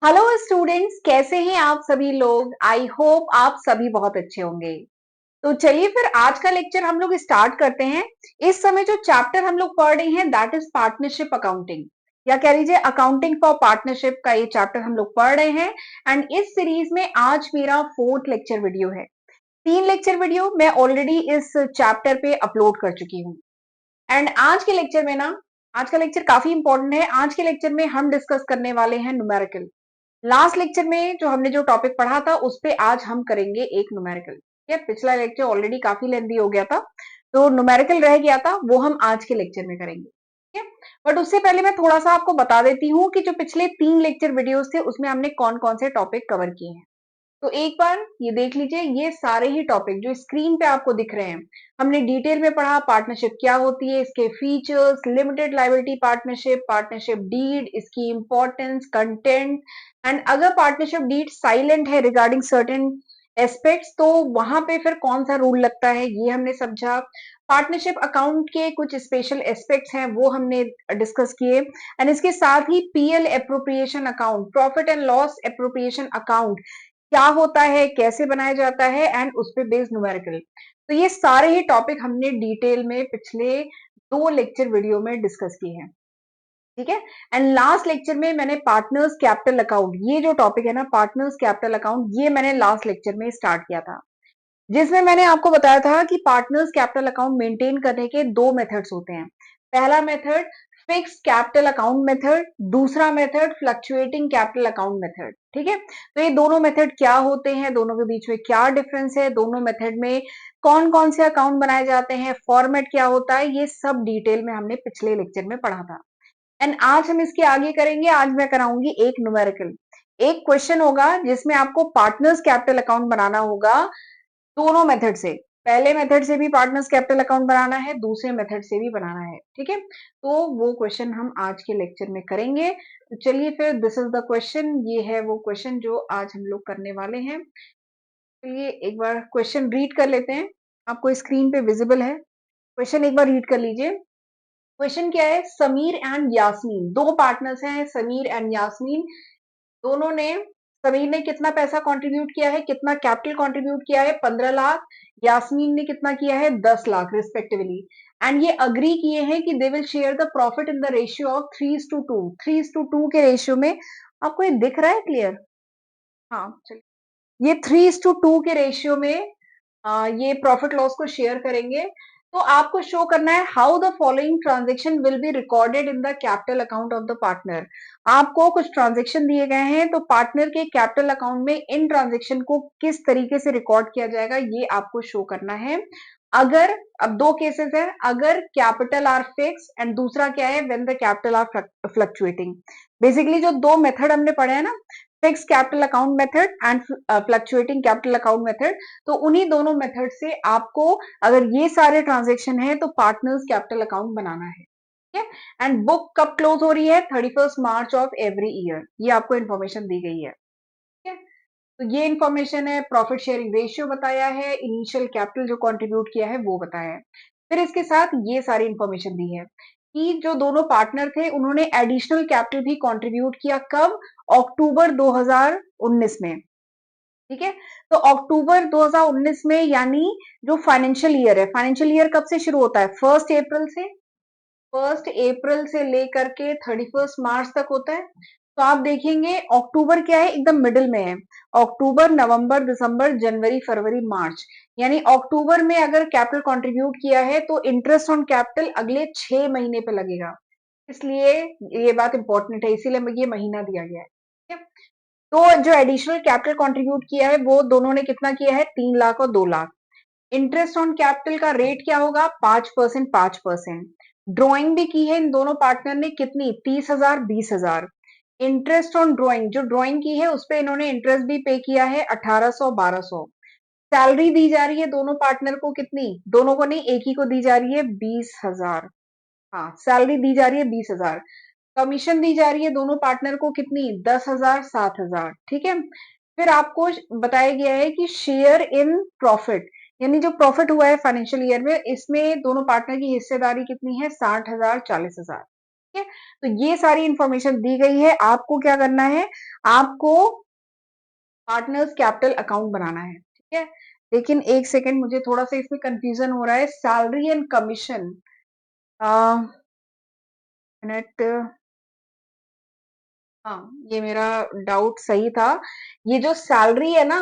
Hello students, कैसे हैं आप सभी लोग। आई होप आप सभी बहुत अच्छे होंगे। तो चलिए फिर आज का लेक्चर हम लोग स्टार्ट करते हैं। इस समय जो चैप्टर हम लोग पढ़ रहे हैं दैट इज पार्टनरशिप अकाउंटिंग, या कह लीजिए अकाउंटिंग फॉर पार्टनरशिप का ये चैप्टर हम लोग पढ़ रहे हैं। एंड इस सीरीज में आज मेरा 4th लेक्चर वीडियो है। 3 लेक्चर वीडियो मैं ऑलरेडी इस चैप्टर पे अपलोड कर चुकी हूँ। एंड आज के लेक्चर में ना, आज का लेक्चर काफी इंपॉर्टेंट है। आज के लेक्चर में हम डिस्कस करने वाले हैं न्यूमेरिकल। लास्ट लेक्चर में जो हमने जो टॉपिक पढ़ा था उस पे आज हम करेंगे एक न्यूमेरिकल। ठीक है, पिछला लेक्चर ऑलरेडी काफी लेंदी हो गया था, तो न्यूमेरिकल रह गया था, वो हम आज के लेक्चर में करेंगे। ठीक है, बट उससे पहले मैं थोड़ा सा आपको बता देती हूँ कि जो पिछले 3 लेक्चर वीडियोस थे उसमें हमने कौन कौन से टॉपिक कवर किए हैं। तो एक बार ये देख लीजिए, ये सारे ही टॉपिक जो स्क्रीन पे आपको दिख रहे हैं हमने डिटेल में पढ़ा। पार्टनरशिप क्या होती है, इसके features, limited liability partnership, partnership deed, इसकी इंपॉर्टेंस, कंटेंट। एंड अगर पार्टनरशिप डीड साइलेंट है रिगार्डिंग सर्टेन एस्पेक्ट्स तो वहां पे फिर कौन सा रूल लगता है ये हमने समझा। पार्टनरशिप अकाउंट के कुछ स्पेशल एस्पेक्ट्स हैं वो हमने डिस्कस किए। एंड इसके साथ ही PL appropriation account, profit and loss appropriation account क्या होता है, कैसे बनाया जाता है, एंड उस पे बेस्ड न्यूमेरिकल। तो ये सारे ही टॉपिक हमने डिटेल में पिछले 2 लेक्चर वीडियो में डिस्कस किए हैं। ठीक है, एंड लास्ट लेक्चर में मैंने पार्टनर्स कैपिटल अकाउंट, ये जो टॉपिक है ना पार्टनर्स कैपिटल अकाउंट, ये मैंने लास्ट लेक्चर में स्टार्ट किया था, जिसमें मैंने आपको बताया था कि पार्टनर्स कैपिटल अकाउंट मेंटेन करने के 2 मेथड्स होते हैं। पहला method fix capital account method, दूसरा method fluctuating capital account method. ठीक है, तो ये दोनों मेथड क्या होते हैं, दोनों के बीच में क्या डिफरेंस है, दोनों मेथड में कौन कौन से अकाउंट बनाए जाते हैं, फॉर्मेट क्या होता है, ये सब डिटेल में हमने पिछले लेक्चर में पढ़ा था। एंड आज हम इसके आगे करेंगे। आज मैं कराऊंगी एक न्यूमेरिकल। एक क्वेश्चन होगा जिसमें आपको पार्टनर्स कैपिटल अकाउंट बनाना होगा दोनों मेथड से। पहले मेथड से भी पार्टनर्स कैपिटल अकाउंट बनाना है, दूसरे मेथड से भी बनाना है। ठीक है, तो वो क्वेश्चन हम आज के लेक्चर में करेंगे। तो चलिए फिर, दिस इज द क्वेश्चन, ये है वो क्वेश्चन जो आज हम लोग करने वाले हैं। चलिए एक बार क्वेश्चन रीड कर लेते हैं। आपको स्क्रीन पे विजिबल है, क्वेश्चन एक बार रीड कर लीजिए। क्वेश्चन क्या है, समीर एंड यास्मीन, दो पार्टनर्स हैं समीर एंड यास्मीन। दोनों ने, समीर ने कितना पैसा कंट्रीब्यूट किया है, कितना कैपिटल कंट्रीब्यूट किया है, 15 लाख। यास्मीन ने कितना किया है, 10 लाख रिस्पेक्टिवली। एंड ये अग्री किए हैं कि they will share the profit in the ratio of 3:2, 3:2 के रेशियो में। आपको ये दिख रहा है क्लियर? हाँ चलिए, ये 3:2 के रेशियो में ये प्रॉफिट लॉस को शेयर करेंगे। तो आपको शो करना है how the following transaction will be recorded in the capital account of the partner. आपको कुछ ट्रांजेक्शन दिए गए हैं, तो पार्टनर के कैपिटल अकाउंट में इन ट्रांजेक्शन को किस तरीके से रिकॉर्ड किया जाएगा ये आपको शो करना है। अगर, अब 2 केसेस है, अगर कैपिटल आर फिक्स एंड दूसरा क्या है, when the capital R fluctuating. Basically जो 2 मेथड हमने पढ़े हैं ना, fix capital account method and fluctuating capital account method, तो उन्हीं दोनों मेथड से आपको, अगर ये सारे ट्रांजेक्शन है तो पार्टनर्स कैपिटल अकाउंट बनाना है। ठीक है, एंड बुक कब क्लोज हो रही है, 31 मार्च ऑफ एवरी ईयर, ये आपको इन्फॉर्मेशन दी गई है। ठीक है, तो ये इन्फॉर्मेशन है, प्रॉफिट शेयरिंग रेशियो बताया है, इनिशियल कैपिटल जो कंट्रीब्यूट किया है वो बताया है। फिर इसके साथ ये सारी इन्फॉर्मेशन दी है कि जो दोनों पार्टनर थे उन्होंने एडिशनल कैपिटल भी कंट्रीब्यूट किया, कब, अक्टूबर 2019 में। ठीक है, तो अक्टूबर 2019 में, यानी जो फाइनेंशियल ईयर है, फाइनेंशियल ईयर कब से शुरू होता है, 1 अप्रैल से, 1 अप्रैल से लेकर के 31 मार्च तक होता है। तो आप देखेंगे अक्टूबर क्या है, एकदम मिडिल में है। अक्टूबर, नवंबर, दिसंबर, जनवरी, फरवरी, मार्च, यानी अक्टूबर में अगर कैपिटल कंट्रीब्यूट किया है तो इंटरेस्ट ऑन कैपिटल अगले 6 महीने पे लगेगा। इसलिए ये बात इंपॉर्टेंट है, इसीलिए ये महीना दिया गया है। ठीक है? तो जो एडिशनल कैपिटल कंट्रीब्यूट किया है वो दोनों ने कितना किया है, 3 लाख और 2 लाख। इंटरेस्ट ऑन कैपिटल का रेट क्या होगा, 5%, 5%। ड्रॉइंग भी की है इन दोनों पार्टनर ने, कितनी, 30,000, 20,000। इंटरेस्ट ऑन ड्रॉइंग, जो ड्रॉइंग की है उस पे इन्होंने इंटरेस्ट भी पे किया है, 1800, 1200। सैलरी दी जा रही है दोनों पार्टनर को, कितनी, दोनों को नहीं, एक ही को दी जा रही है, 20,000। हाँ, सैलरी दी जा रही है 20,000। कमीशन दी जा रही है दोनों पार्टनर को, कितनी, 10,000, 7,000। ठीक है, फिर आपको बताया गया है कि शेयर इन प्रॉफिट, यानी जो प्रॉफिट हुआ है फाइनेंशियल ईयर में, इसमें दोनों पार्टनर की हिस्सेदारी कितनी है, 60,000, 40,000। ठीक है, तो ये सारी इंफॉर्मेशन दी गई है। आपको क्या करना है, आपको पार्टनर्स कैपिटल अकाउंट बनाना है, ठीक है। लेकिन एक सेकेंड, मुझे थोड़ा सा इसमें कंफ्यूजन हो रहा है, सैलरी एंड कमीशन, मिनट, हाँ, ये मेरा डाउट सही था। ये जो सैलरी है ना,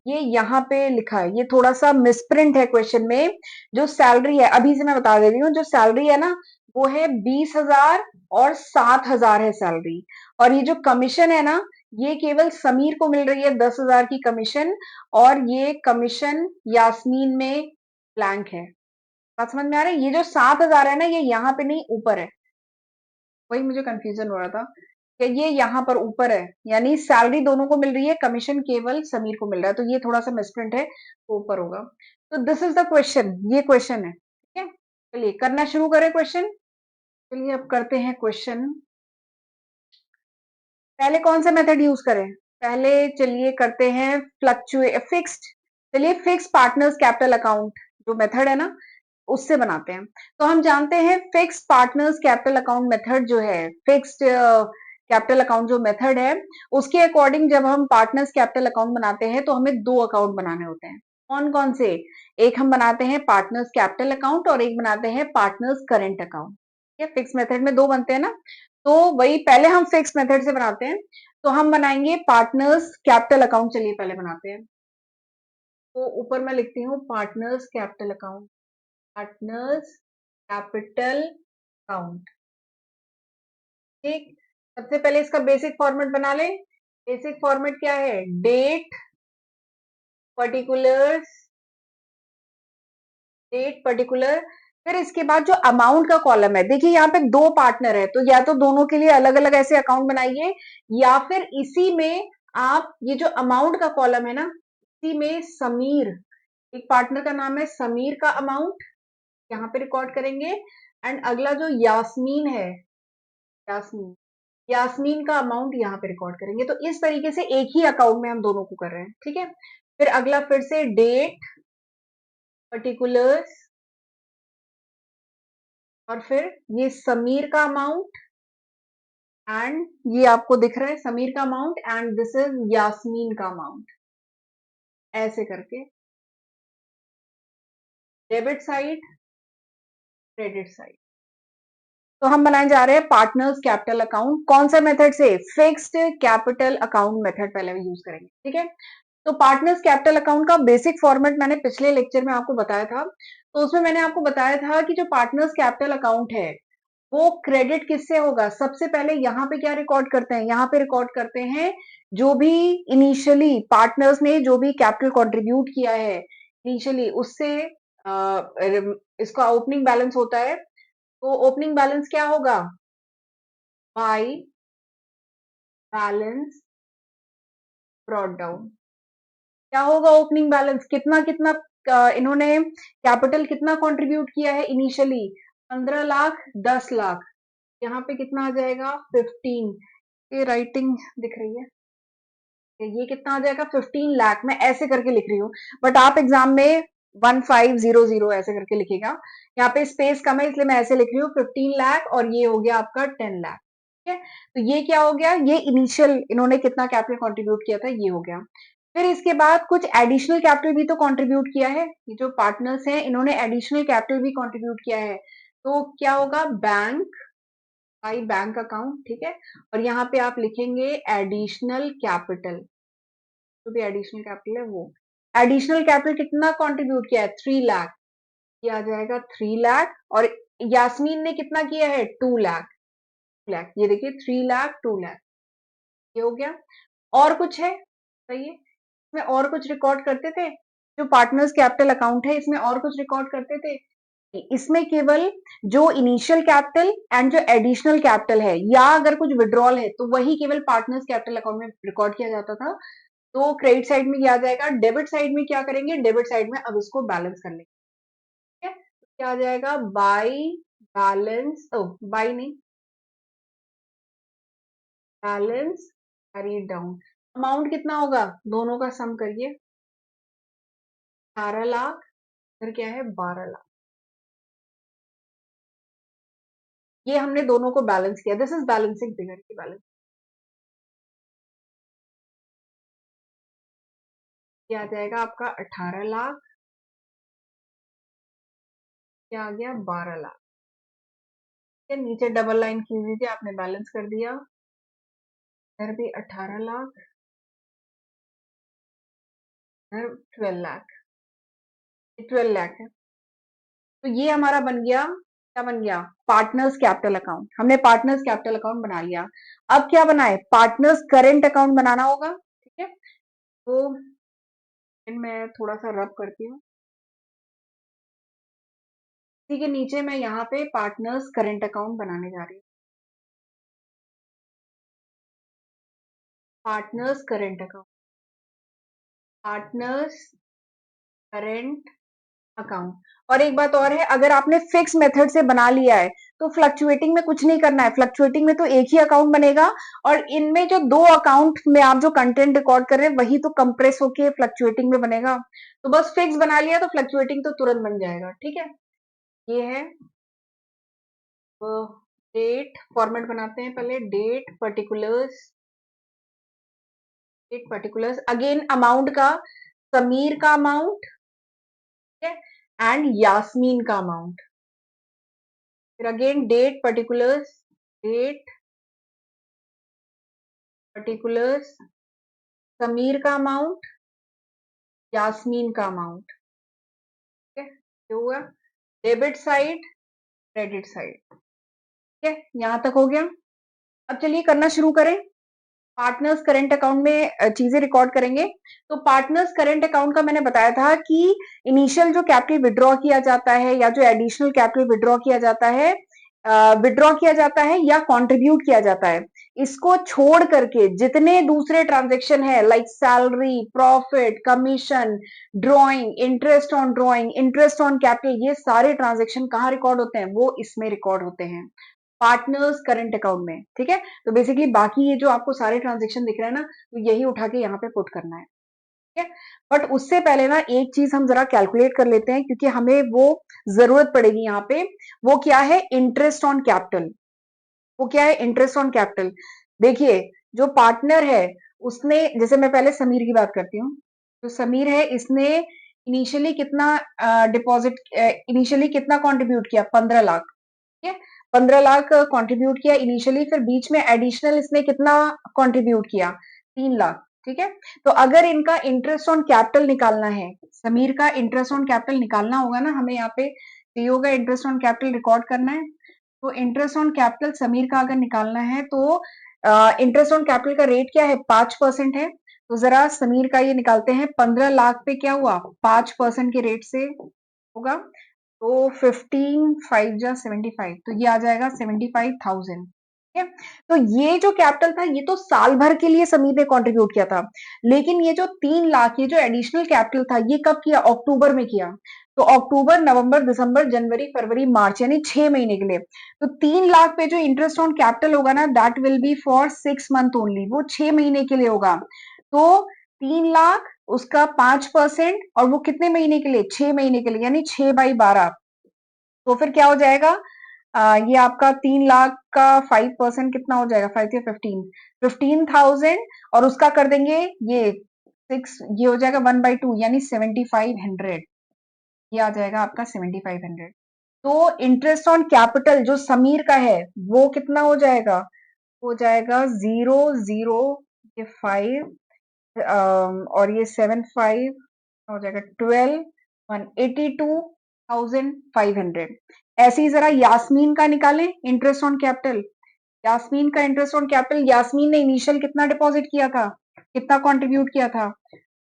ये यहाँ पे लिखा है, ये थोड़ा सा मिसप्रिंट है क्वेश्चन में। जो सैलरी है, अभी से मैं बता दे रही हूँ, जो सैलरी है ना, वो है 20,000 और 7,000 है सैलरी। और ये जो कमीशन है ना, ये केवल समीर को मिल रही है 10,000 की कमीशन। और ये कमीशन यास्मीन में ब्लैंक है। बात समझ में आ रहा है? ये जो 7,000 है ना, ये यहाँ पे नहीं, ऊपर है। वही मुझे कंफ्यूजन हो रहा था कि ये यहाँ पर ऊपर है, यानी सैलरी दोनों को मिल रही है, कमीशन केवल समीर को मिल रहा है, तो ये थोड़ा सा मिसप्रिंट है, तो ऊपर होगा। तो दिस इज द क्वेश्चन, ये क्वेश्चन है, ठीक है। चलिए करना शुरू करें क्वेश्चन। चलिए अब करते हैं क्वेश्चन। पहले कौन सा मेथड यूज करें? पहले चलिए करते हैं फिक्स्ड। चलिए फिक्स पार्टनर्स कैपिटल अकाउंट जो मेथड है ना, उससे बनाते हैं। तो हम जानते हैं fix partners capital account method जो है, फिक्स्ड कैपिटल अकाउंट जो मेथड है, उसके अकॉर्डिंग जब हम पार्टनर्स कैपिटल अकाउंट बनाते हैं तो हमें दो अकाउंट बनाने होते हैं। कौन कौन से? एक हम बनाते हैं पार्टनर्स कैपिटल अकाउंट और एक बनाते हैं पार्टनर्स करंट अकाउंट। ये फिक्स मेथड में दो बनते हैं ना, तो वही पहले हम फिक्स मेथड से बनाते हैं। तो हम बनाएंगे पार्टनर्स कैपिटल अकाउंट। चलिए पहले बनाते हैं। तो ऊपर मैं लिखती हूँ partners capital account, partners capital account. ठीक, सबसे पहले इसका बेसिक फॉर्मेट बना ले। बेसिक फॉर्मेट क्या है? Date, particulars, date particular. फिर इसके बाद जो अमाउंट का कॉलम है, देखिए यहाँ पे दो पार्टनर है, तो या तो दोनों के लिए अलग अलग ऐसे अकाउंट बनाइए, या फिर इसी में आप ये जो अमाउंट का कॉलम है ना, इसी में समीर, एक पार्टनर का नाम है समीर का अमाउंट यहाँ पे रिकॉर्ड करेंगे। एंड अगला जो यास्मीन है, यास्मीन, यास्मीन का अमाउंट यहाँ पे रिकॉर्ड करेंगे। तो इस तरीके से एक ही अकाउंट में हम दोनों को कर रहे हैं, ठीक है। फिर अगला फिर से डेट, पर्टिकुलर्स, और फिर ये समीर का अमाउंट, एंड ये आपको दिख रहा है समीर का amount, and this is Yasmin का अमाउंट। ऐसे करके डेबिट साइड, क्रेडिट साइड। तो हम बनाने जा रहे हैं पार्टनर्स कैपिटल अकाउंट। कौन सा मेथड से? फिक्स्ड कैपिटल अकाउंट मेथड पहले यूज करेंगे, ठीक है। तो पार्टनर्स कैपिटल अकाउंट का बेसिक फॉर्मेट मैंने पिछले लेक्चर में आपको बताया था। तो उसमें मैंने आपको बताया था कि जो पार्टनर्स कैपिटल अकाउंट है, वो क्रेडिट किससे होगा? सबसे पहले यहाँ पे क्या रिकॉर्ड करते हैं? यहाँ पे रिकॉर्ड करते हैं जो भी इनिशियली पार्टनर्स ने जो भी कैपिटल कंट्रीब्यूट किया है इनिशियली, उससे इसका ओपनिंग बैलेंस होता है। तो ओपनिंग बैलेंस क्या होगा? By balance brought down. क्या होगा ओपनिंग बैलेंस? कितना कितना इन्होंने कैपिटल कितना कंट्रीब्यूट किया है इनिशियली? 15 लाख, 10 लाख। यहाँ पे कितना आ जाएगा? 15। ये राइटिंग दिख रही है, ये कितना आ जाएगा? 15 लाख। मैं ऐसे करके लिख रही हूँ, बट आप एग्जाम में 1500 ऐसे करके लिखेगा। यहाँ पे स्पेस कम है इसलिए मैं ऐसे लिख रही हूँ 15 लाख, और ये हो गया आपका 10 लाख, ठीक है। तो ये क्या हो गया? ये इनिशियल इन्होंने कितना कैपिटल कंट्रीब्यूट किया था, ये हो गया। फिर इसके बाद कुछ एडिशनल कैपिटल भी तो कंट्रीब्यूट किया है, ये जो पार्टनर्स हैं इन्होंने एडिशनल कैपिटल भी कंट्रीब्यूट किया है। तो क्या होगा? बैंक, बाई बैंक अकाउंट, ठीक है। और यहाँ पे आप लिखेंगे एडिशनल कैपिटल, जो भी एडिशनल कैपिटल है वो। एडिशनल कैपिटल कितना कंट्रीब्यूट किया है? 3 लाख। ये आ जाएगा 3 लाख। और यास्मीन ने कितना किया है? 2 लाख। लाख, ये देखिए 3 लाख, 2 लाख, ये हो गया। और कुछ है? सही है, इसमें और कुछ रिकॉर्ड करते थे? जो पार्टनर्स कैपिटल अकाउंट है इसमें और कुछ रिकॉर्ड करते थे? इसमें केवल जो इनिशियल कैपिटल एंड जो एडिशनल कैपिटल है, या अगर कुछ विड्रॉल है, तो वही केवल पार्टनर्स कैपिटल अकाउंट में रिकॉर्ड किया जाता था। तो क्रेडिट साइड में क्या आ जाएगा? डेबिट साइड में क्या करेंगे? डेबिट साइड में अब इसको बैलेंस कर लेंगे, ठीक है। तो क्या आ जाएगा? बाई बैलेंस, ओ बाई नहीं, बैलेंस कैरीड डाउन। अमाउंट कितना होगा? दोनों का सम करिए, 18 लाख, फिर क्या है? 12 लाख। ये हमने दोनों को बैलेंस किया, दिस इज बैलेंसिंग फिगर की बैलेंस। ये आ जाएगा आपका 18 लाख, क्या आ गया 12 लाख। ठीक है, नीचे डबल लाइन खींच दीजिए, आपने बैलेंस कर दिया। इधर भी 18 लाख, इधर 12 लाख, 12 लाख है। तो ये हमारा बन गया, क्या बन गया, पार्टनर्स कैपिटल अकाउंट। हमने पार्टनर्स कैपिटल अकाउंट बना लिया। अब क्या बनाए, पार्टनर्स करेंट अकाउंट बनाना होगा। ठीक है, तो मैं थोड़ा सा रब करती हूँ। ठीक है, नीचे मैं यहाँ पे पार्टनर्स करेंट अकाउंट बनाने जा रही हूँ। Partners current account, partners current account. और एक बात और है, अगर आपने फिक्स मेथड से बना लिया है तो फ्लक्चुएटिंग में कुछ नहीं करना है। फ्लक्चुएटिंग में तो एक ही अकाउंट बनेगा, और इनमें जो दो अकाउंट में आप जो कंटेंट रिकॉर्ड कर रहे हैं वही तो कंप्रेस होके फ्लक्चुएटिंग में बनेगा। तो बस फिक्स बना लिया तो फ्लक्चुएटिंग तो तुरंत बन जाएगा। ठीक है, ये है डेट फॉर्मेट बनाते हैं पहले। डेट पर्टिकुलर्स अगेन अमाउंट का, समीर का अमाउंट, ठीक है, एंड यास्मीन का अमाउंट। फिर अगेन डेट पर्टिकुलर्स, समीर का अमाउंट, यास्मीन का अमाउंट। ठीक है, ये हुआ डेबिट साइड, क्रेडिट साइड। ठीक है, यहां तक हो गया। अब चलिए करना शुरू करें। पार्टनर्स करेंट अकाउंट में चीजें रिकॉर्ड करेंगे। तो पार्टनर्स करेंट अकाउंट का मैंने बताया था कि इनिशियल जो कैपिटल विड्रॉ किया जाता है या जो एडिशनल कैपिटल विड्रॉ किया जाता है, या कंट्रीब्यूट किया जाता है, इसको छोड़ करके जितने दूसरे ट्रांजेक्शन है, like salary, profit, commission, drawing, interest on drawing, interest on capital, ये सारे ट्रांजेक्शन कहाँ रिकॉर्ड होते हैं, वो इसमें रिकॉर्ड होते हैं, पार्टनर्स करंट अकाउंट में। ठीक है, तो बेसिकली बाकी ये जो आपको सारे ट्रांजेक्शन दिख रहे हैं ना, तो यही उठा के यहाँ पे पुट करना है। ठीक है, बट उससे पहले ना एक चीज हम जरा कैलकुलेट कर लेते हैं, क्योंकि हमें वो जरूरत पड़ेगी यहाँ पे। वो क्या है, इंटरेस्ट ऑन कैपिटल। वो क्या है, इंटरेस्ट ऑन कैपिटल। देखिए, जो पार्टनर है उसने, जैसे मैं पहले समीर की बात करती हूँ, तो समीर है, इसने इनिशियली कितना डिपॉजिट, इनिशियली कितना कंट्रीब्यूट किया, 15 लाख। ठीक है, 15 लाख कंट्रीब्यूट किया इनिशियली, फिर बीच में एडिशनल इसने कितना कंट्रीब्यूट किया, 3 लाख। ठीक है, तो अगर इनका इंटरेस्ट ऑन कैपिटल निकालना है, समीर का इंटरेस्ट ऑन कैपिटल निकालना होगा ना, हमें यहाँ पे सीईओ का इंटरेस्ट ऑन कैपिटल रिकॉर्ड करना है। तो इंटरेस्ट ऑन कैपिटल समीर का अगर निकालना है तो इंटरेस्ट ऑन कैपिटल का रेट क्या है, 5% है। तो जरा समीर का ये निकालते हैं, 15 लाख पे क्या हुआ, 5% के रेट से होगा। तो 15 5 जा 75, तो ये आ जाएगा 75,000। ठीक है, तो ये जो कैपिटल था ये तो साल भर के लिए समीर ने कंट्रीब्यूट किया था, लेकिन ये जो 3 लाख, ये जो एडिशनल कैपिटल था, ये कब किया, अक्टूबर में किया। तो अक्टूबर, नवंबर, दिसंबर, जनवरी, फरवरी, मार्च, यानी 6 महीने के लिए। तो 3 लाख पे जो इंटरेस्ट ऑन कैपिटल होगा ना, that will be for 6 month only, वो 6 महीने के लिए होगा। तो 3 लाख, उसका 5%, और वो कितने महीने के लिए, 6 महीने के लिए, यानी 6/12। तो फिर क्या हो जाएगा, ये आपका 3 लाख का 5% कितना हो जाएगा, 5 या 15 और उसका कर देंगे ये 6, ये हो जाएगा 1/2, यानी 7500। ये आ जाएगा आपका 7500। तो इंटरेस्ट ऑन कैपिटल जो समीर का है वो कितना हो जाएगा, हो जाएगा 0 0, ये 5, और ये 7 5 हो जाएगा 12, 182,500। ऐसे ही जरा यास्मीन का निकालें इंटरेस्ट ऑन कैपिटल। यास्मीन का इंटरेस्ट ऑन कैपिटल, यास्मीन ने इनिशियल कितना डिपॉजिट किया था, कितना कंट्रीब्यूट किया था,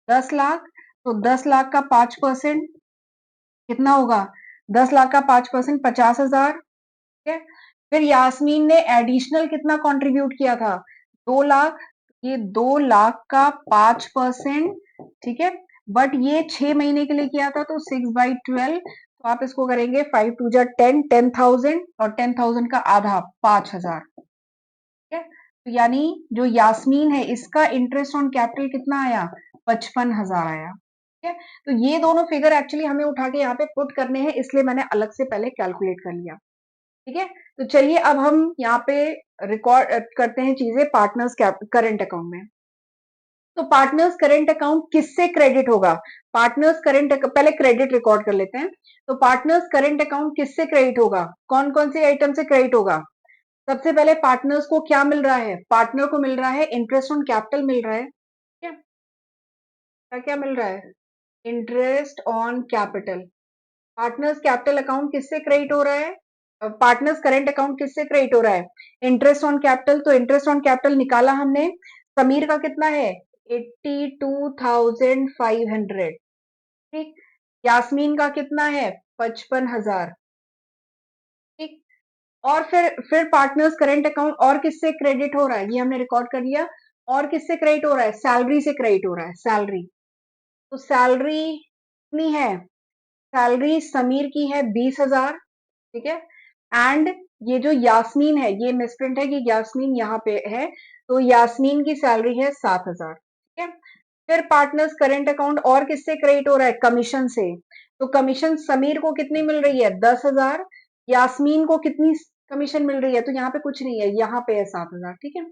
10 लाख। तो 10 लाख का 5% कितना होगा, 10 लाख का 5% 50,000। ठीक है, फिर यास्मीन ने एडिशनल कितना कंट्रीब्यूट किया था, 2 लाख। ये 2 लाख का 5%, ठीक है, बट ये 6 महीने के लिए किया था, तो 6/12। तो आप इसको करेंगे 5 2 जा 10, 10,000, और 10,000 का आधा 5,000। ठीक है, तो यानी जो यास्मीन है इसका इंटरेस्ट ऑन कैपिटल कितना आया, 55,000 आया। ठीक है, तो ये दोनों फिगर एक्चुअली हमें उठा के यहाँ पे पुट करने हैं, इसलिए मैंने अलग से पहले कैलकुलेट कर लिया। ठीक है। तो चलिए अब हम यहाँ पे रिकॉर्ड करते हैं चीजें पार्टनर्स करंट अकाउंट में। तो पार्टनर्स करंट अकाउंट किससे क्रेडिट होगा? पार्टनर्स करंट पहले क्रेडिट रिकॉर्ड कर लेते हैं। तो पार्टनर्स करंट अकाउंट किससे क्रेडिट होगा? कौन कौन से आइटम से क्रेडिट होगा? सबसे पहले पार्टनर्स को क्या मिल रहा है? पार्टनर को मिल रहा है इंटरेस्ट ऑन कैपिटल मिल रहा है। ठीक है, क्या क्या मिल रहा है? Interest on capital. Partners capital account किससे क्रेडिट हो रहा है? पार्टनर्स करंट अकाउंट किससे क्रेडिट हो रहा है? Interest on capital. तो इंटरेस्ट ऑन कैपिटल निकाला हमने। समीर का कितना है? 82,500। ठीक। यास्मीन का कितना है? 55,000। ठीक। और फिर पार्टनर्स करंट अकाउंट और किससे क्रेडिट हो रहा है? ये हमने रिकॉर्ड कर लिया। और किससे क्रेडिट हो रहा है? सैलरी से क्रेडिट हो रहा है, सैलरी। तो सैलरी कितनी है? सैलरी समीर की है 20,000। ठीक है। एंड ये जो यास्मीन है, ये मिसप्रिंट है कि यास्मीन यहाँ पे है, तो यास्मीन की सैलरी है 7,000। ठीक है। फिर पार्टनर्स करंट अकाउंट और किससे क्रेडिट हो रहा है? कमीशन से। तो कमीशन समीर को कितनी मिल रही है? 10,000। यास्मीन को कितनी कमीशन मिल रही है? तो यहाँ पे कुछ नहीं है, यहाँ पे है 7,000। ठीक है,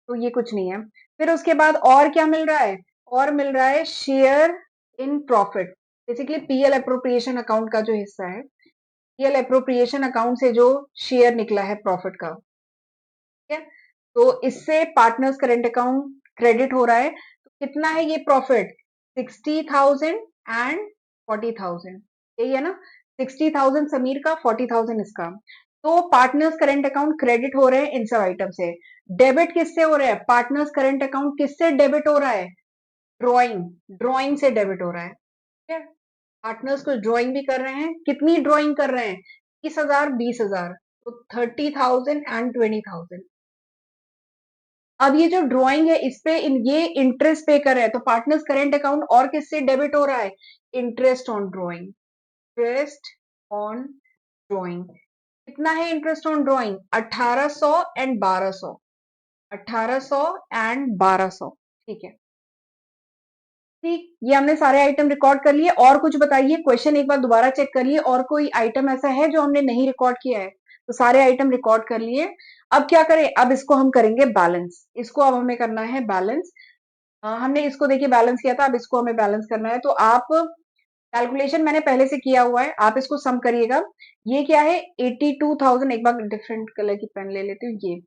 तो ये कुछ नहीं है। फिर उसके बाद और क्या मिल रहा है? और मिल रहा है share in profit, basically PL appropriation account का जो हिस्सा है, पीएल अप्रोप्रिएशन अकाउंट से जो शेयर निकला है प्रॉफिट का। ठीक है, तो इससे पार्टनर्स करंट अकाउंट क्रेडिट हो रहा है। तो कितना है ये प्रॉफिट? 60,000 एंड 40,000। यही है ना? 60,000 समीर का, 40,000 इसका। तो पार्टनर्स करंट अकाउंट क्रेडिट हो रहे हैं इन सब आइटम से। डेबिट किससे हो रहा है? पार्टनर्स करंट अकाउंट किससे डेबिट हो रहा है? ड्रॉइंग, ड्रॉइंग से डेबिट हो रहा है। ठीक है, पार्टनर्स को ड्रॉइंग भी कर रहे हैं। कितनी ड्रॉइंग कर रहे हैं? 30,000, 20,000। तो 30,000 एंड 20,000। अब ये जो ड्रॉइंग है इस पे ये इंटरेस्ट पे कर रहे हैं, तो पार्टनर्स करेंट अकाउंट और किससे डेबिट हो रहा है? Interest on drawing, interest on drawing. कितना है interest on drawing? 1800 and 1200। 1800 and 1200। ठीक है। ठीक, ये हमने सारे आइटम रिकॉर्ड कर लिए। और कुछ बताइए, क्वेश्चन एक बार दोबारा चेक कर लिए, और कोई आइटम ऐसा है जो हमने नहीं रिकॉर्ड किया है? तो सारे आइटम रिकॉर्ड कर लिए। अब क्या करें? अब इसको हम करेंगे बैलेंस। इसको अब हमें करना है बैलेंस। हमने इसको देखिए बैलेंस किया था, अब इसको हमें बैलेंस करना है। तो आप कैलकुलेशन मैंने पहले से किया हुआ है, आप इसको सम करिएगा। ये क्या है? 82,000। एक बार डिफरेंट कलर की पेन ले लेती हूँ।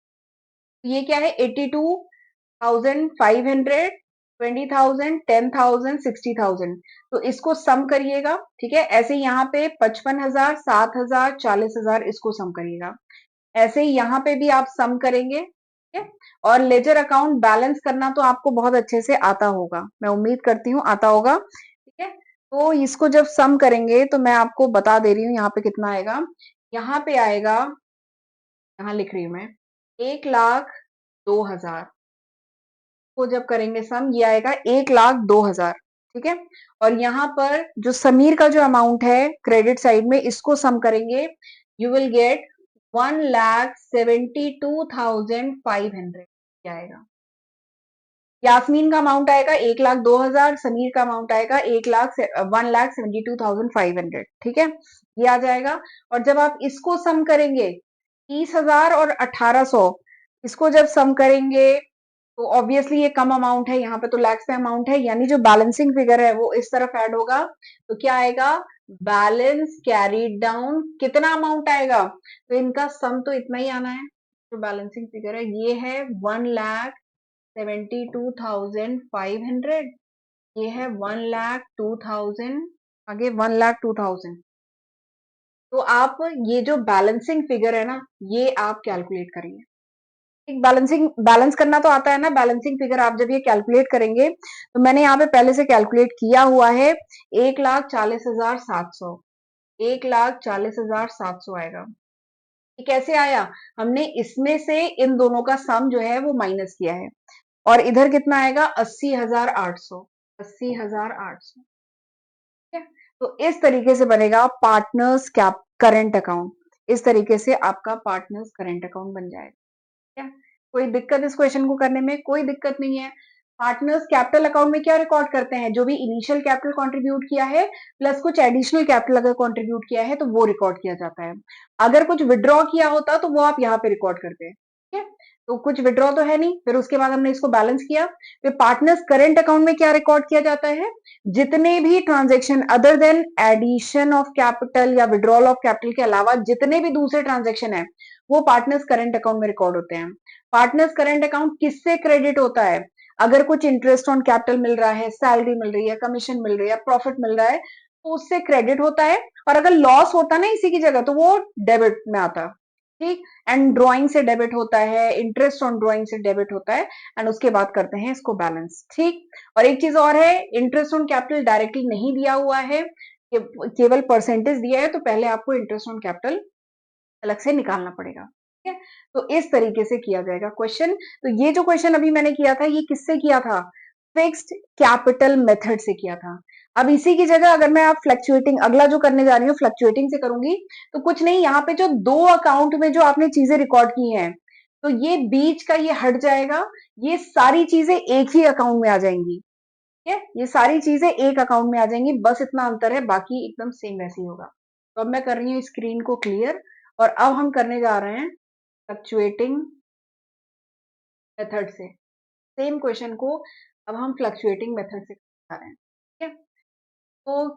ये क्या है? 82,500, 20,000, 10,000, 60,000। तो इसको सम करिएगा। ठीक है, ऐसे यहाँ पे 55,000, 7,000, 40,000 इसको सम करिएगा। ऐसे ही यहाँ पे भी आप सम करेंगे। ठीक है, और लेजर अकाउंट बैलेंस करना तो आपको बहुत अच्छे से आता होगा, मैं उम्मीद करती हूँ आता होगा। ठीक है, तो इसको जब सम करेंगे तो मैं आपको बता दे रही हूँ यहाँ पे कितना आएगा। यहाँ पे आएगा, यहाँ लिख रही हूँ मैं, 1,02,000 को जब करेंगे सम, ये आएगा 1,02,000। ठीक है, और यहाँ पर जो समीर का जो अमाउंट है क्रेडिट साइड में, इसको सम करेंगे, यू विल गेट 1,72,500 आएगा। यास्मीन का अमाउंट आएगा 1,02,000, समीर का अमाउंट आएगा 1,72,500। ठीक है, ये आ जाएगा। और जब आप इसको सम करेंगे, 30,000 और 1,800, इसको जब सम करेंगे तो ऑब्वियसली ये कम अमाउंट है, यहाँ पे तो लैक्स में अमाउंट है, यानी जो बैलेंसिंग फिगर है वो इस तरफ ऐड होगा। तो क्या आएगा? Balance carried down. कितना अमाउंट आएगा? तो इनका सम तो इतना ही आना है। जो बैलेंसिंग फिगर है ये है 1,72,500। ये है 1,02,000, आगे 1,02,000। तो आप ये जो बैलेंसिंग फिगर है ना, ये आप कैलकुलेट करेंगे। एक बैलेंसिंग बैलेंस करना तो आता है ना, बैलेंसिंग फिगर आप जब ये कैलकुलेट करेंगे, तो मैंने यहाँ पे पहले से कैलकुलेट किया हुआ है। 1,40,700, 1,40,700 आएगा। ये कैसे आया? हमने इसमें से इन दोनों का सम जो है वो माइनस किया है। और इधर कितना आएगा? 80,800, 80,800। ठीक है, तो इस तरीके से बनेगा पार्टनर्स कैप करंट अकाउंट। इस तरीके से आपका पार्टनर्स करंट अकाउंट बन जाएगा। ठीक है, कोई दिक्कत इस क्वेश्चन को करने में? कोई दिक्कत नहीं है। पार्टनर्स कैपिटल अकाउंट में क्या रिकॉर्ड करते हैं, जो भी इनिशियल कैपिटल कंट्रीब्यूट किया है प्लस कुछ एडिशनल कैपिटल अगर कंट्रीब्यूट किया है तो वो रिकॉर्ड किया जाता है। अगर कुछ विड्रॉ किया होता तो वो आप यहाँ पे रिकॉर्ड करते हैं। ठीक है, तो कुछ विड्रॉ तो है नहीं, फिर उसके बाद हमने इसको बैलेंस किया। फिर पार्टनर्स करेंट अकाउंट में क्या रिकॉर्ड किया जाता है, जितने भी transaction other than addition of capital या विड्रॉल ऑफ कैपिटल के अलावा जितने भी दूसरे ट्रांजेक्शन है वो पार्टनर्स करेंट अकाउंट में रिकॉर्ड होते हैं। पार्टनर्स करेंट अकाउंट किससे क्रेडिट होता है, अगर कुछ इंटरेस्ट ऑन कैपिटल मिल रहा है, सैलरी मिल रही है, कमीशन मिल रही है, प्रॉफिट मिल रहा है, तो उससे क्रेडिट होता है। और अगर लॉस होता ना इसी की जगह तो वो डेबिट में आता। ठीक, एंड ड्रॉइंग से डेबिट होता है, इंटरेस्ट ऑन ड्रॉइंग से डेबिट होता है, एंड उसके बाद करते हैं इसको बैलेंस। ठीक, और एक चीज और है, इंटरेस्ट ऑन कैपिटल डायरेक्टली नहीं दिया हुआ है, केवल परसेंटेज दिया है, तो पहले आपको इंटरेस्ट ऑन कैपिटल अलग से निकालना पड़ेगा। ठीक है, तो इस तरीके से किया जाएगा क्वेश्चन। तो ये जो क्वेश्चन अभी मैंने किया था ये किससे किया था, फिक्स्ड कैपिटल मेथड से किया था। अब इसी की जगह अगर मैं आप फ्लक्चुएटिंग अगला जो करने जा रही हूँ फ्लक्चुएटिंग से करूंगी, तो कुछ नहीं, यहाँ पे जो दो अकाउंट में जो आपने चीजें रिकॉर्ड की हैं, तो ये बीच का ये हट जाएगा, ये सारी चीजें एक ही अकाउंट में आ जाएंगी। ठीक है, ये सारी चीजें एक अकाउंट में आ जाएंगी, बस इतना अंतर है, बाकी एकदम सेम वैसे ही होगा। तो अब मैं कर रही हूँ स्क्रीन को क्लियर, और अब हम करने जा रहे हैं फ्लक्चुएटिंग मेथड से। सेम क्वेश्चन को अब हम फ्लक्चुएटिंग मेथड से कर रहे हैं। ठीक है, तो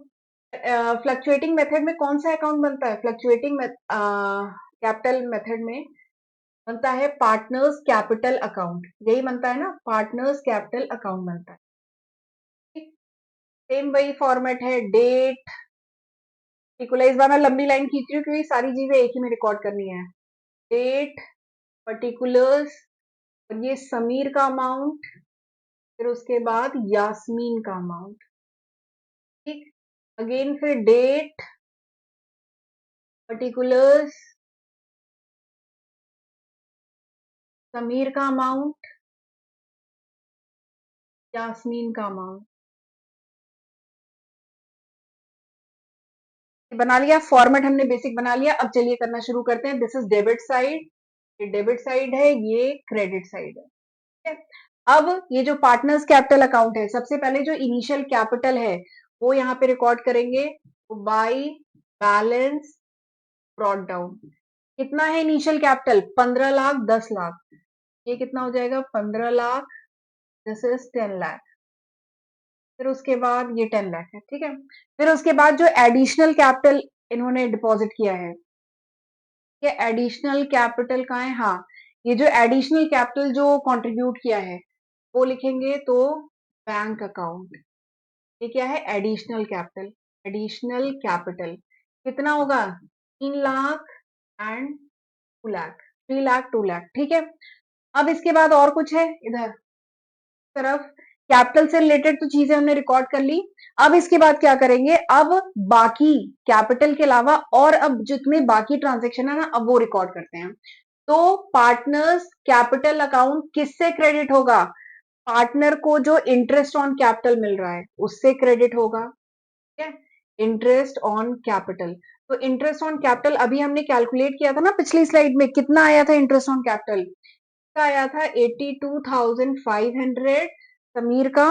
फ्लक्चुएटिंग मेथड में कौन सा अकाउंट बनता है, फ्लक्चुएटिंग कैपिटल मेथड में बनता है पार्टनर्स कैपिटल अकाउंट, यही बनता है ना, पार्टनर्स कैपिटल अकाउंट बनता है। ठीक, सेम वही फॉर्मेट है, डेट पर्टिकुलर, इस बार मैं लंबी लाइन खींच रही हूँ क्योंकि सारी चीजें एक ही में रिकॉर्ड करनी है। डेट, पर्टिकुलर्स, और ये समीर का अमाउंट, फिर उसके बाद यास्मीन का अमाउंट। ठीक, अगेन फिर डेट, पर्टिकुलर्स, समीर का अमाउंट, यास्मीन का अमाउंट। बना लिया फॉर्मेट, हमने बेसिक बना लिया। अब चलिए करना शुरू करते हैं। दिस इज डेबिट साइड, ये डेबिट साइड है, ये क्रेडिट साइड है। ठीक है, अब ये जो पार्टनर्स कैपिटल अकाउंट है, सबसे पहले जो इनिशियल कैपिटल है वो यहाँ पे रिकॉर्ड करेंगे, बाई बैलेंस ब्रॉट डाउन। कितना है इनिशियल कैपिटल, 15 लाख, 10 लाख, ये कितना हो जाएगा 15 लाख, दिस इज 10 लाख। फिर उसके बाद ये 10 लाख है। ठीक है, फिर उसके बाद जो एडिशनल कैपिटल इन्होंने डिपॉजिट किया है, ये एडिशनल कैपिटल का है, हाँ, ये जो एडिशनल कैपिटल जो कंट्रीब्यूट किया है वो लिखेंगे, तो बैंक अकाउंट। ये क्या है, एडिशनल कैपिटल, एडिशनल कैपिटल कितना होगा, 3 लाख एंड 2 लाख, 3 लाख 2 लाख। ठीक है, अब इसके बाद और कुछ है इधर तरफ, कैपिटल से रिलेटेड तो चीजें हमने रिकॉर्ड कर ली। अब इसके बाद क्या करेंगे, अब बाकी कैपिटल के अलावा और अब जितने बाकी ट्रांजेक्शन है ना, अब वो रिकॉर्ड करते हैं। तो पार्टनर्स कैपिटल अकाउंट किससे क्रेडिट होगा, पार्टनर को जो इंटरेस्ट ऑन कैपिटल मिल रहा है उससे क्रेडिट होगा। ठीक है, इंटरेस्ट ऑन कैपिटल, तो इंटरेस्ट ऑन कैपिटल अभी हमने कैलकुलेट किया था ना पिछली स्लाइड में, कितना आया था इंटरेस्ट ऑन कैपिटल, का आया था 82,500 समीर का,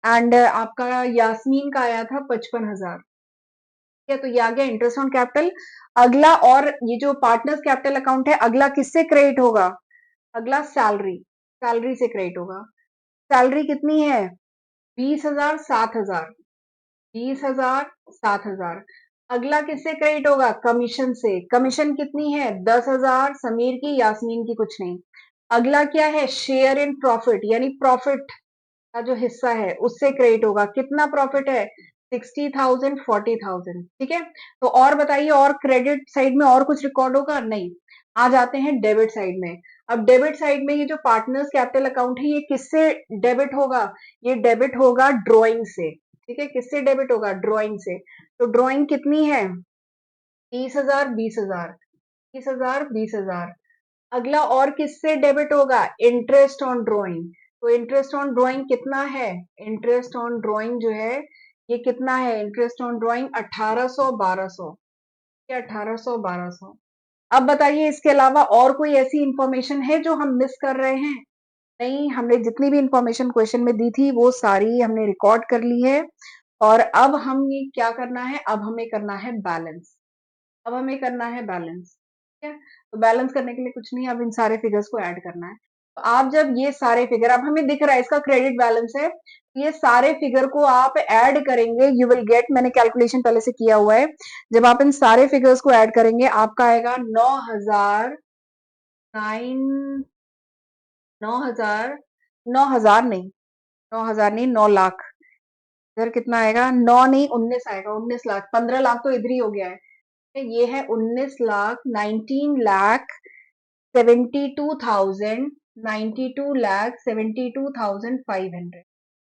एंड आपका यास्मीन का आया था 55,000। ठीक है, तो ये आ गया इंटरेस्ट ऑन कैपिटल। अगला, और ये जो पार्टनर्स कैपिटल अकाउंट है, अगला किससे क्रेडिट होगा, अगला सैलरी, सैलरी से क्रेडिट होगा। सैलरी कितनी है, 20,000, 7,000, 20,000, 7,000। अगला किससे क्रेडिट होगा, कमीशन से, कमीशन कितनी है 10,000, समीर की, यास्मीन की कुछ नहीं। अगला क्या है, शेयर इन प्रॉफिट, यानी प्रॉफिट का जो हिस्सा है उससे क्रेडिट होगा, कितना प्रॉफिट है 60,000, 40,000। ठीक है, तो और बताइए, और क्रेडिट साइड में और कुछ रिकॉर्ड होगा, नहीं। आ जाते हैं डेबिट साइड में। अब डेबिट साइड में ये जो पार्टनर्स कैपिटल अकाउंट है ये किससे डेबिट होगा, ये डेबिट होगा ड्रॉइंग से। ठीक है, किससे डेबिट होगा, ड्रॉइंग से। तो ड्रॉइंग कितनी है, 30,000, 20,000, 30,000, 20,000। अगला और किससे डेबिट होगा, इंटरेस्ट ऑन ड्रॉइंग। तो इंटरेस्ट ऑन ड्रॉइंग कितना है, इंटरेस्ट ऑन ड्रॉइंग जो है ये कितना है, इंटरेस्ट ऑन ड्रॉइंग 1800, 1200, या 1800, 1200। अब बताइए इसके अलावा और कोई ऐसी इंफॉर्मेशन है जो हम मिस कर रहे हैं, नहीं, हमने जितनी भी इंफॉर्मेशन क्वेश्चन में दी थी वो सारी हमने रिकॉर्ड कर ली है और अब हमें क्या करना है, अब हमें करना है बैलेंस। अब हमें करना है बैलेंस, ठीक है? तो बैलेंस करने के लिए कुछ नहीं, अब इन सारे फिगर्स को ऐड करना है। तो आप जब ये सारे फिगर, अब हमें दिख रहा है इसका क्रेडिट बैलेंस है, ये सारे फिगर को आप ऐड करेंगे, यू विल गेट, मैंने कैलकुलेशन पहले से किया हुआ है, जब आप इन सारे फिगर्स को ऐड करेंगे आपका आएगा 9,000, 9,000, 9,000 नहीं, 9,000 नहीं, 9 लाख। इधर कितना आएगा, 9 नहीं 19 आएगा, 19 लाख, 15 लाख तो इधर ही हो गया है। ये है 19 लाख, 19 लाख 72,000, 92 लाख 72,500,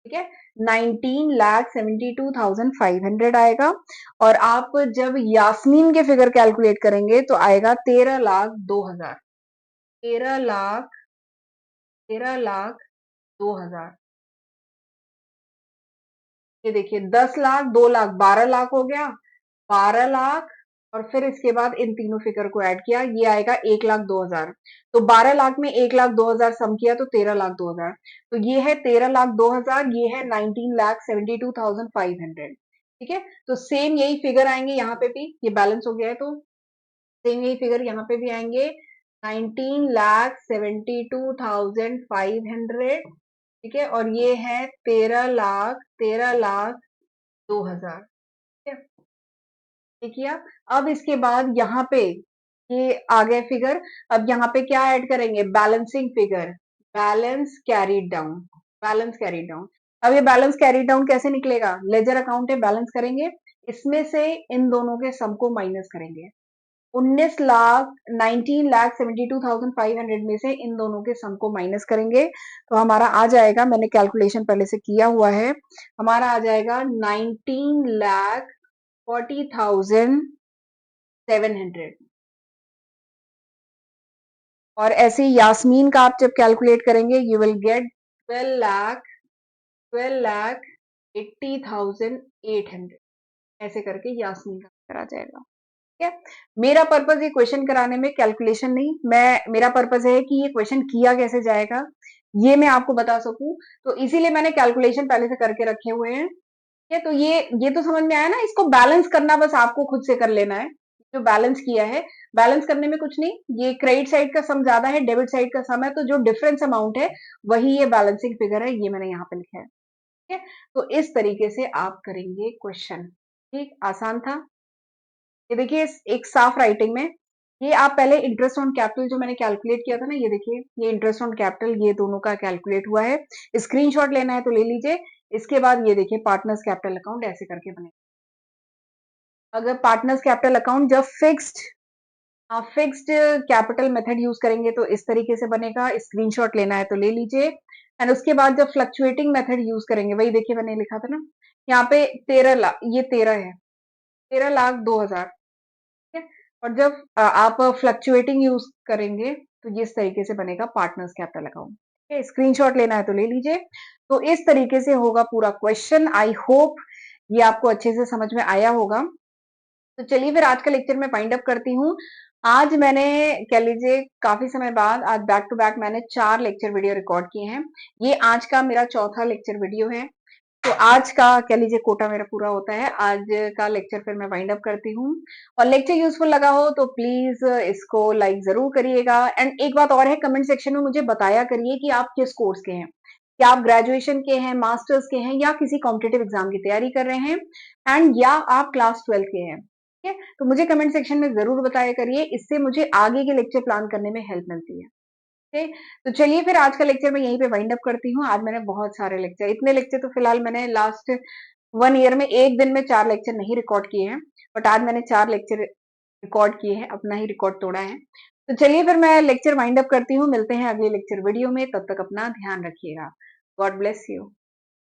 ठीक है? 19 लाख 72,500 आएगा। और आप जब यास्मीन के फिगर कैलकुलेट करेंगे तो आएगा 13 लाख 2,000, 13 लाख, 13 लाख 2,000। ये देखिए 10 लाख, 2 लाख, 12 लाख हो गया, 12 लाख, और फिर इसके बाद इन तीनों फिगर को ऐड किया, ये आएगा 1,02,000। तो 12 लाख में 1,02,000 सम किया तो 13,02,000। तो ये है 13,02,000, ये है 19,72,500, ठीक है? तो सेम यही फिगर आएंगे यहाँ पे भी, ये बैलेंस हो गया है तो सेम यही फिगर यहाँ पे भी आएंगे, 19,72,500, ठीक है? और ये है 13,02,000, ठीक है? देखिए अब इसके बाद यहाँ पे ये आ गए फिगर, अब यहाँ पे क्या ऐड करेंगे, balancing figure, balance carried down, balance carried down. अब ये बैलेंस कैरीड डाउन कैसे निकलेगा, लेजर अकाउंट है, बैलेंस करेंगे, इसमें से इन दोनों के सम को माइनस करेंगे, 19 लाख, 19,72,500 में से इन दोनों के सम को माइनस करेंगे तो हमारा आ जाएगा, मैंने कैलकुलेशन पहले से किया हुआ है, हमारा आ जाएगा 19,40,700। और ऐसे ही यास्मीन का आप जब कैलकुलेट करेंगे you will get 12 lakh, 12 lakh 80,800, ऐसे करके यास्मीन का आंसर आ जाएगा, ठीक है? मेरा पर्पज ये क्वेश्चन कराने में कैलकुलेशन नहीं, मेरा पर्पज है कि ये क्वेश्चन किया कैसे जाएगा ये मैं आपको बता सकूं, तो इसीलिए मैंने कैलकुलेशन पहले से करके रखे हुए हैं, ठीक है? तो ये तो समझ में आया ना, इसको बैलेंस करना बस आपको खुद से कर लेना है, जो बैलेंस किया है, बैलेंस करने में कुछ नहीं, ये क्रेडिट साइड का सम ज्यादा है, डेबिट साइड का सम है, तो जो डिफरेंस अमाउंट है वही ये बैलेंसिंग फिगर है, ये मैंने यहाँ पे लिखा है, ठीक है? तो इस तरीके से आप करेंगे क्वेश्चन, ठीक, आसान था। ये देखिए एक साफ राइटिंग में, ये आप पहले इंटरेस्ट ऑन कैपिटल जो मैंने कैलकुलेट किया था ना, ये देखिए ये इंटरेस्ट ऑन कैपिटल, ये दोनों का कैलकुलेट हुआ है, स्क्रीनशॉट लेना है तो ले लीजिए। इसके बाद ये देखिए पार्टनर्स कैपिटल अकाउंट ऐसे करके बनेगा। अगर पार्टनर्स कैपिटल अकाउंट जब फिक्स्ड कैपिटल मेथड यूज करेंगे तो इस तरीके से बनेगा, स्क्रीनशॉट लेना है तो ले लीजिए। एंड उसके बाद जब फ्लक्चुएटिंग मेथड यूज करेंगे, वही देखिए मैंने लिखा था ना यहाँ पे 13 लाख, ये 13 है, 13,02,000, ठीक है? और जब आप फ्लक्चुएटिंग यूज करेंगे तो ये इस तरीके से बनेगा पार्टनर्स कैपिटल अकाउंट, ठीक है? स्क्रीनशॉट लेना है तो ले लीजिए। तो इस तरीके से होगा पूरा क्वेश्चन, आई होप ये आपको अच्छे से समझ में आया होगा। तो चलिए फिर आज का लेक्चर मैं वाइंड अप करती हूँ। आज मैंने कह लीजिए काफी समय बाद आज बैक टू बैक मैंने 4 लेक्चर वीडियो रिकॉर्ड किए हैं, ये आज का मेरा चौथा लेक्चर वीडियो है। तो आज का कह लीजिए कोटा मेरा पूरा होता है, आज का लेक्चर फिर मैं वाइंड अप करती हूँ। और लेक्चर यूजफुल लगा हो तो प्लीज इसको लाइक जरूर करिएगा। एंड एक बात और है, कमेंट सेक्शन में मुझे बताया करिए कि आप किस कोर्स के हैं, क्या आप ग्रेजुएशन के हैं, मास्टर्स के हैं, या किसी कॉम्पिटेटिव एग्जाम की तैयारी कर रहे हैं, एंड या आप क्लास 12 के हैं, ठीक है? तो मुझे कमेंट सेक्शन में जरूर बताया करिए, इससे मुझे आगे के लेक्चर प्लान करने में हेल्प मिलती है, ठीक। तो चलिए फिर आज का लेक्चर मैं यहीं पे वाइंड अप करती हूँ। आज मैंने बहुत सारे लेक्चर, इतने लेक्चर तो फिलहाल मैंने लास्ट 1 ईयर में एक दिन में 4 लेक्चर नहीं रिकॉर्ड किए हैं, बट आज मैंने 4 लेक्चर रिकॉर्ड किए हैं, अपना ही रिकॉर्ड तोड़ा है। तो चलिए फिर मैं लेक्चर वाइंड अप करती हूँ, मिलते हैं अगले लेक्चर वीडियो में, तब तक अपना ध्यान रखिएगा। God bless you.